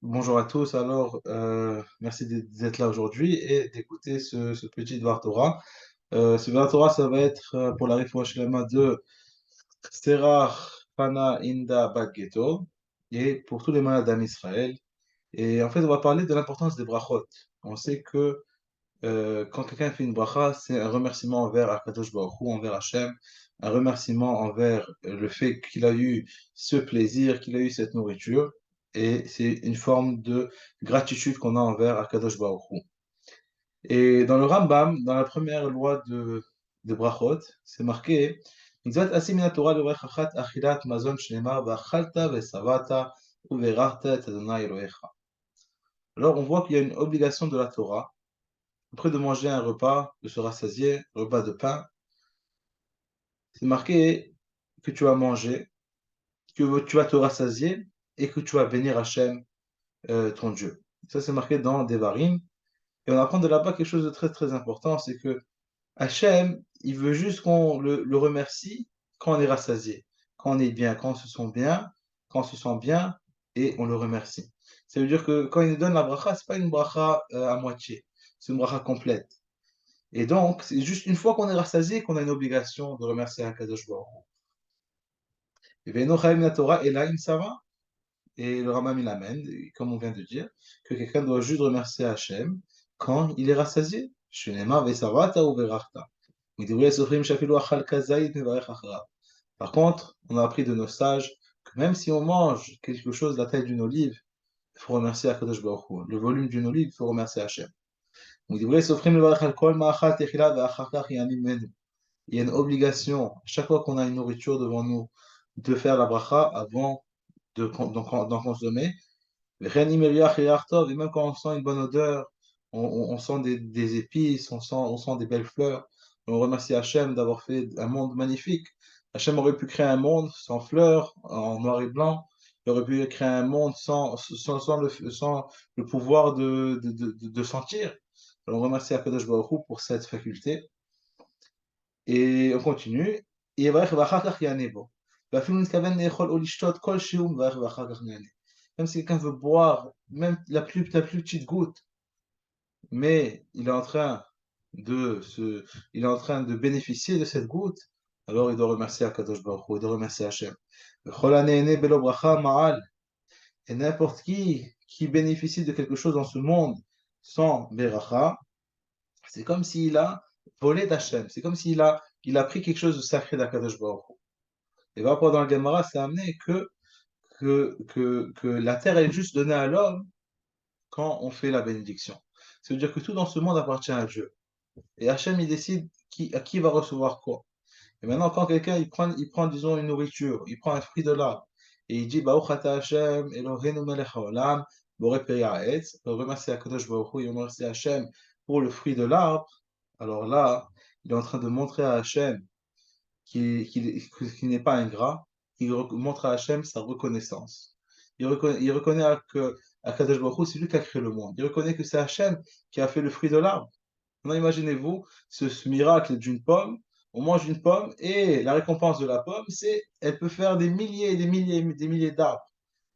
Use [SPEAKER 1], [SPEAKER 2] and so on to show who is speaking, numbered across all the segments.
[SPEAKER 1] Bonjour à tous. Alors, merci d'être là aujourd'hui et d'écouter ce petit Dvar Torah. Ce Dvar Torah, ça va être pour la Refoua Shlema de Serach Hana Inda Bat Ghetto et pour tous les malades d'Am Israël. Et en fait, on va parler de l'importance des brachot. On sait que quand quelqu'un fait une bracha, c'est un remerciement envers Akadosh Baruch Hu, envers Hachem, un remerciement envers le fait qu'il a eu ce plaisir, qu'il a eu cette nourriture, et c'est une forme de gratitude qu'on a envers Akadosh Baruch Hu. Et dans le Rambam, dans la première loi de Brachot, c'est marqué Mitzvat asim min haTorah l'orech achat achilat mazon shneimar v'achalta v'savata u'verachta et Adonai Elohecha. Alors on voit qu'il y a une obligation de la Torah après de manger un repas, de se rassasier, repas de pain, c'est marqué que tu vas manger, que tu vas te rassasier et que tu vas bénir Hachem, ton Dieu. Ça, c'est marqué dans Devarim. Et on apprend de là-bas quelque chose de très très important, c'est que Hachem, il veut juste qu'on le remercie quand on est rassasié, quand on est bien, quand on se sent bien, quand on se sent bien, et on le remercie. Ça veut dire que quand il nous donne la bracha, c'est pas une bracha à moitié, c'est une bracha complète. Et donc, c'est juste une fois qu'on est rassasié qu'on a une obligation de remercier Akadosh Baruch Hu. Et Ve'eno chayim min Torah ela im sava. Et le Rambam il amène, comme on vient de dire, que quelqu'un doit juste remercier Hachem quand il est rassasié. Shenema ve'savata ou ve'rachta. Midivre sofrim shafilu achal kazayit mevarech acharav. Par contre, on a appris de nos sages que même si on mange quelque chose de la taille d'une olive, il faut remercier Akadosh Baruch Hu. Le volume d'une olive, il faut remercier Hachem. Midivre sofrim mevarech al kol ma'achal techila ve'achar kach yanim menu. Il y a une obligation, chaque fois qu'on a une nourriture devant nous, de faire la bracha avant d'en consommer. Et même quand on sent une bonne odeur, on sent des épices, on sent des belles fleurs. On remercie Hachem d'avoir fait un monde magnifique. Hachem aurait pu créer un monde sans fleurs, en noir et blanc. Il aurait pu créer un monde sans le pouvoir de sentir. Alors on remercie Akadosh Baruch Hu pour cette faculté. Et on continue. Même si quelqu'un veut boire, même la plus petite goutte, mais il est en train de bénéficier de cette goutte, alors il doit remercier Akadosh Baruch Hu, il doit remercier Hachem. Et n'importe qui bénéficie de quelque chose dans ce monde sans Beracha, c'est comme s'il a volé d'Hachem, c'est comme s'il a pris quelque chose de sacré d'Akadosh Baruch Hu. Et va dans le Gemara, c'est amené que la terre est juste donnée à l'homme quand on fait la bénédiction. Ça veut dire que tout dans ce monde appartient à Dieu. Et Hachem, il décide à qui va recevoir quoi. Et maintenant, quand quelqu'un il prend, disons, une nourriture, il prend un fruit de l'arbre, et il dit, Baruch ata Hashem, Eloheinu melech haolam, borei peri ha'etz, il remercie Akadosh Baruch Hu, il remercie Hachem pour le fruit de l'arbre, alors là, il est en train de montrer à Hachem qu'il n'est pas ingrat, il montre à Hachem sa reconnaissance. Il reconnaît que Akadosh Baruch Hu, c'est lui qui a créé le monde. Il reconnaît que c'est Hachem qui a fait le fruit de l'arbre. Maintenant, imaginez-vous ce miracle d'une pomme. On mange une pomme et la récompense de la pomme, c'est elle peut faire des milliers et des milliers d'arbres.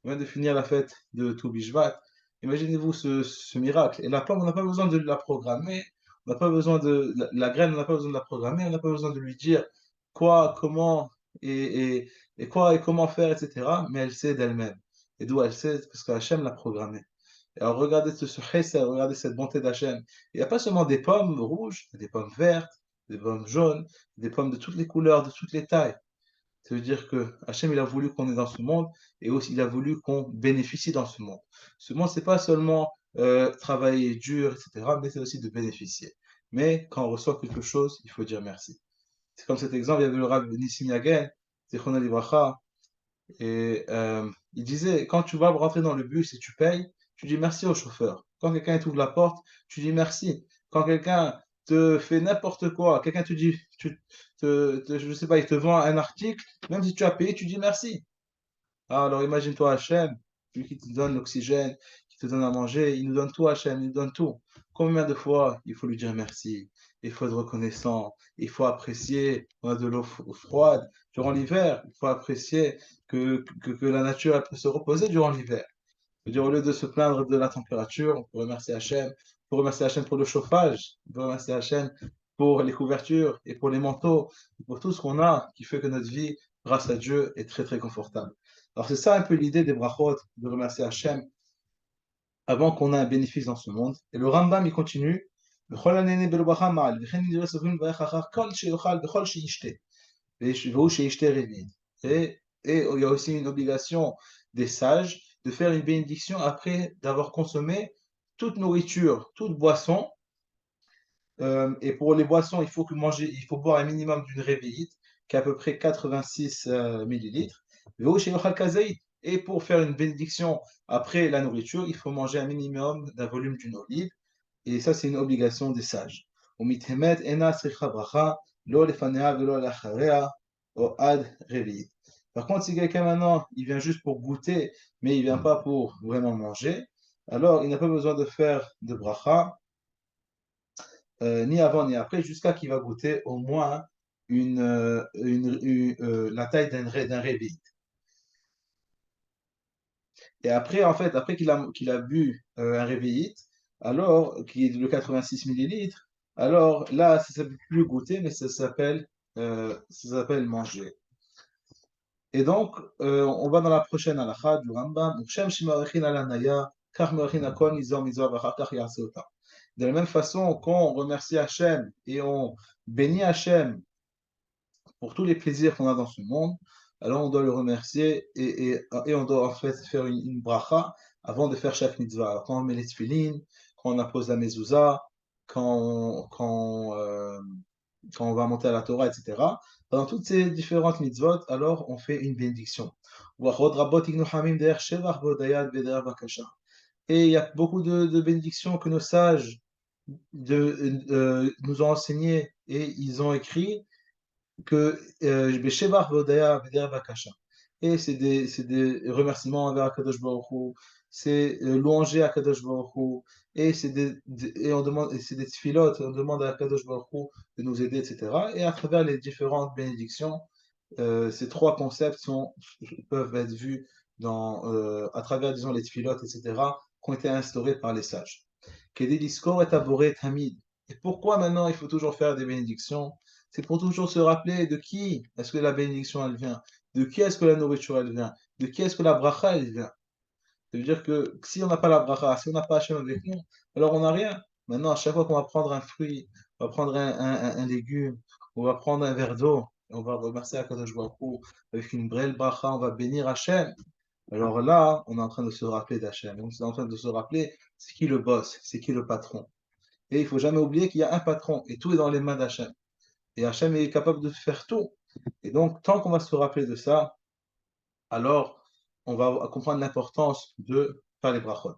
[SPEAKER 1] On vient de finir la fête de Tou Bishvat. Imaginez-vous ce miracle. Et la pomme, on n'a pas besoin de la programmer. On n'a pas besoin de la graine, on n'a pas besoin de la programmer. On n'a pas besoin de lui dire quoi, comment et quoi et comment faire, etc. Mais elle sait d'elle-même. Et d'où elle sait? Parce qu'Hachem l'a programmée. Et alors regardez ce chesed, regardez cette bonté d'Hachem. Il n'y a pas seulement des pommes rouges, il y a des pommes vertes, des pommes jaunes, des pommes de toutes les couleurs, de toutes les tailles. Ça veut dire que Hachem, il a voulu qu'on est dans ce monde et aussi il a voulu qu'on bénéficie dans ce monde. Ce monde, c'est pas seulement travailler dur, etc., mais c'est aussi de bénéficier. Mais quand on reçoit quelque chose, il faut dire merci. C'est comme cet exemple, il y avait le Rav Nissim Yagen, Zichrono Livracha, et il disait, quand tu vas rentrer dans le bus et tu payes, tu dis merci au chauffeur. Quand quelqu'un t'ouvre la porte, tu dis merci. Quand quelqu'un te fait n'importe quoi, quelqu'un te dit, je sais pas, il te vend un article, même si tu as payé, tu dis merci. Ah, alors imagine-toi Hachem, lui qui te donne l'oxygène, qui te donne à manger, il nous donne tout Hachem, il nous donne tout. Combien de fois il faut lui dire merci, il faut être reconnaissant, il faut apprécier, on a de l'eau froide durant l'hiver, il faut apprécier que la nature elle peut se reposer durant l'hiver. C'est-à-dire, au lieu de se plaindre de la température, on peut remercier Hachem. On peut remercier Hachem pour le chauffage. On peut remercier Hachem pour les couvertures et pour les manteaux, et pour tout ce qu'on a qui fait que notre vie, grâce à Dieu, est très très confortable. Alors c'est ça un peu l'idée des brachot, de remercier Hachem avant qu'on ait un bénéfice dans ce monde. Et le Rambam, il continue. Et il y a aussi une obligation des sages de faire une bénédiction après d'avoir consommé toute nourriture, toute boisson. Et pour les boissons, il faut boire un minimum d'une réveillite, qui est à peu près 86 millilitres. Et pour faire une bénédiction après la nourriture, il faut manger un minimum d'un volume d'une olive. Et ça, c'est une obligation des sages. Par contre, si quelqu'un maintenant, il vient juste pour goûter, mais il ne vient pas pour vraiment manger, alors il n'a pas besoin de faire de bracha, ni avant ni après, jusqu'à qu'il va goûter au moins la taille d'un réveil. Et après, en fait, après qu'il a bu un réveillite, alors, qui est de 86 millilitres, alors là, ça ne s'appelle plus goûter, mais ça s'appelle manger. Et donc, on va dans la prochaine halakha du Rambam. De la même façon qu'on remercie Hachem et on bénit Hachem pour tous les plaisirs qu'on a dans ce monde, alors on doit le remercier et on doit en fait faire une bracha avant de faire chaque mitzvah. Alors, quand on met les tefillin, quand on appose la mezouza, quand on va monter à la Torah, etc. Pendant toutes ces différentes mitzvot, alors on fait une bénédiction. Et il y a beaucoup de bénédictions que nos sages nous ont enseignées et ils ont écrit que Beshevach Vodaya Veder Bakasha. Et c'est des remerciements envers Akadosh Baruch Hu, c'est louanger Akadosh Baruch Hu, et et on demande, et c'est des tfilotes, on demande à Akadosh Baruch Hu de nous aider, etc. Et à travers les différentes bénédictions, ces trois concepts peuvent être vus à travers, disons, les tfilotes, etc., qui ont été instaurés par les sages. Kedeliskor et Taboré Tamid. Et pourquoi maintenant il faut toujours faire des bénédictions? C'est pour toujours se rappeler de qui est-ce que la bénédiction elle vient, de qui est-ce que la nourriture elle vient, de qui est-ce que la bracha elle vient. Ça veut dire que si on n'a pas la bracha, si on n'a pas Hachem avec nous, alors on n'a rien. Maintenant, à chaque fois qu'on va prendre un fruit, on va prendre un légume, on va prendre un verre d'eau, on va remercier Akadosh Baruch Hu avec une belle bracha, on va bénir Hachem. Alors là, on est en train de se rappeler d'Hachem. On est en train de se rappeler c'est qui le boss, c'est qui le patron. Et il ne faut jamais oublier qu'il y a un patron et tout est dans les mains d'Hachem. Et Hachem est capable de faire tout. Et donc, tant qu'on va se rappeler de ça, alors on va comprendre l'importance de faire les brachot.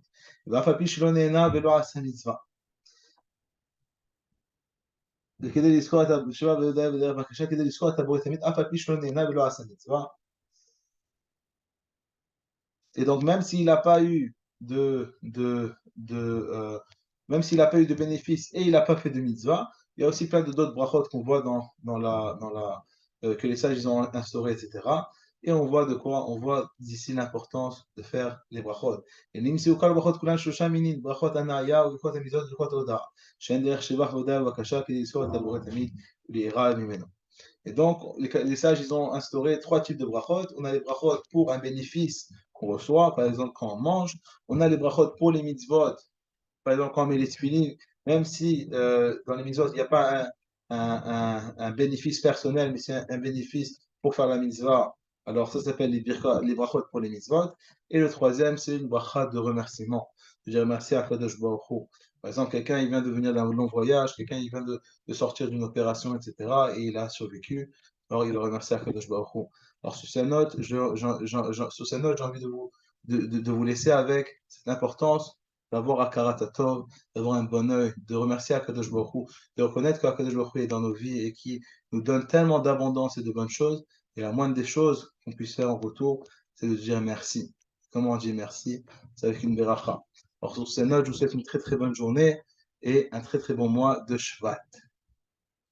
[SPEAKER 1] Et donc, même s'il n'a pas eu même s'il n'a pas eu de bénéfice et il n'a pas fait de mitzvah, il y a aussi plein d'autres brachot qu'on voit que les sages ils ont instauré, etc. Et on voit de quoi, on voit d'ici l'importance de faire les brachot. Et l'imsi ukal brachot kulan shosha minin, brachot anaya, ou brachot amizot, brachot oda. Shen derech shevach voda vakasha, ki yisor taboret amid, li'ira mimeno. Et donc, les sages, ils ont instauré trois types de brachot. On a les brachot pour un bénéfice qu'on reçoit, par exemple quand on mange. On a les brachot pour les mitzvot, par exemple quand on met les tefillin, même si dans les mitzvot, il n'y a pas un bénéfice personnel, mais c'est un bénéfice pour faire la mitzvah. Alors ça s'appelle les brachot pour les mitzvot. Et le troisième, c'est une bracha de remerciement. Je dis remercier à Kadosh Baruch Hu. Par exemple, quelqu'un il vient de venir d'un long voyage, quelqu'un il vient de sortir d'une opération, etc. Et il a survécu. Alors il le remercie à Kadosh Baruch Hu. Alors sur ces notes, j'ai envie de vous laisser avec cette importance d'avoir Akarat Tov, d'avoir un bon œil, de remercier Akadosh Baruch Hu, de reconnaître qu'Akadosh Baruch Hu est dans nos vies et qui nous donne tellement d'abondance et de bonnes choses. Et la moindre des choses qu'on puisse faire en retour, c'est de dire merci. Comment on dit merci? C'est avec une beracha. Alors sur ces notes, je vous souhaite une très très bonne journée et un très très bon mois de Shvat.